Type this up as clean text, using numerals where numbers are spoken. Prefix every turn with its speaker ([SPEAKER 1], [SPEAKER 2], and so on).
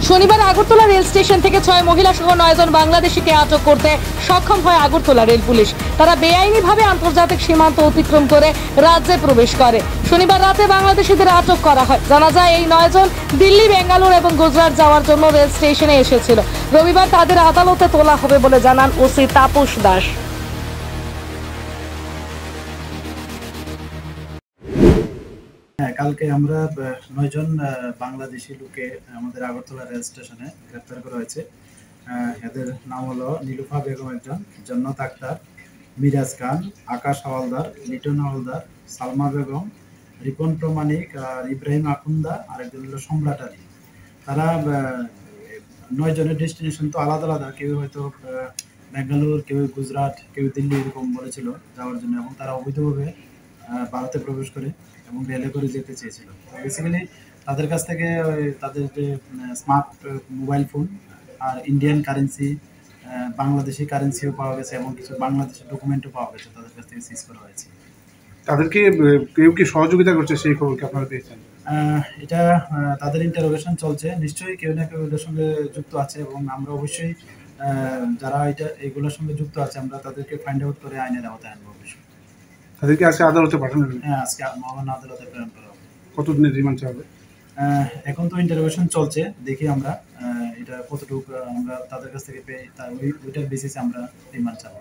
[SPEAKER 1] শনিবার Agartala rail station থেকে 6 মহিলা সহ 9 জন বাংলাদেশিকে আটক করতে সক্ষম হয় আগরতলা রেল পুলিশ। তারা বেআইনিভাবে আন্তর্জাতিক সীমান্ত অতিক্রম করে রাজ্যে প্রবেশ করে। শনিবার রাতে বাংলাদেশিদের আটক করা হয়। জানা যায় এই 9 জন দিল্লি, বেঙ্গালুরু এবং গুজরাট যাওয়ার জন্য রেল স্টেশনে এসেছিল। রবিবার তাদের আদালতে তোলা হবে বলে জানান ওসি তাপস দাস।
[SPEAKER 2] কালকে আমরা 9 জন বাংলাদেশি লোকে আমাদের আগরতলা রেল স্টেশনে গ্রেপ্তার করা হয়েছে। এদের নাম হলো নীলুফা বেগম একজন, জান্নাত আক্তার, মিরাজ খান, আকাশ হাওলাদার, লিটন হাওলাদার, সালমা বেগম, রিপন প্রমাণিক, ইব্রাহিম আকুন্দা আর একজন হলো সম্রাট আলী। তারা 9 জনের ডেস্টিনেশন তো আলাদা আলাদা, কেউ হয়তো বেঙ্গালুরু, কেউ গুজরাট, কেউ দিল্লি এরকম বলেছিল যাওয়ার জন্য, এবং তারা অবৈধভাবে ভারতে প্রবেশ করে এবং রেলে করে যেতে চেয়েছিল। বেসিক্যালি তাদের কাছ থেকে তাদের যে স্মার্ট মোবাইল ফোন আর ইন্ডিয়ান কারেন্সি, বাংলাদেশি কারেন্সিও পাওয়া গেছে এবং কিছু বাংলাদেশি ডকুমেন্টও পাওয়া গেছে, তাদের কাছ থেকে সিজ করা হয়েছে।
[SPEAKER 3] তাদেরকে কেউ কি সহযোগিতা করছে সেই খবর কি আপনারা পেয়েছেন?
[SPEAKER 2] এটা তাদের ইন্টারোগেশন চলছে, নিশ্চয়ই কেউ না কেউ এটার সঙ্গে যুক্ত আছে এবং আমরা অবশ্যই যারা এগুলোর সঙ্গে যুক্ত আছে আমরা তাদেরকে ফাইন্ড আউট করে আইনের আওতায় আনবো অবশ্যই।
[SPEAKER 3] তাদেরকে আজকে আদালতে পাঠানো হবে?
[SPEAKER 2] হ্যাঁ, আজকে মহামান্য আদালতে প্রেরণ করা হবে।
[SPEAKER 3] কতদিনের রিমান্ড চাবে?
[SPEAKER 2] এখন তো ইন্টারোগেশন চলছে, দেখি আমরা এটা কতটুকু আমরা তাদের কাছ থেকে পেয়ে ওইটার বেসিসে আমরা রিমান্ড চাবো।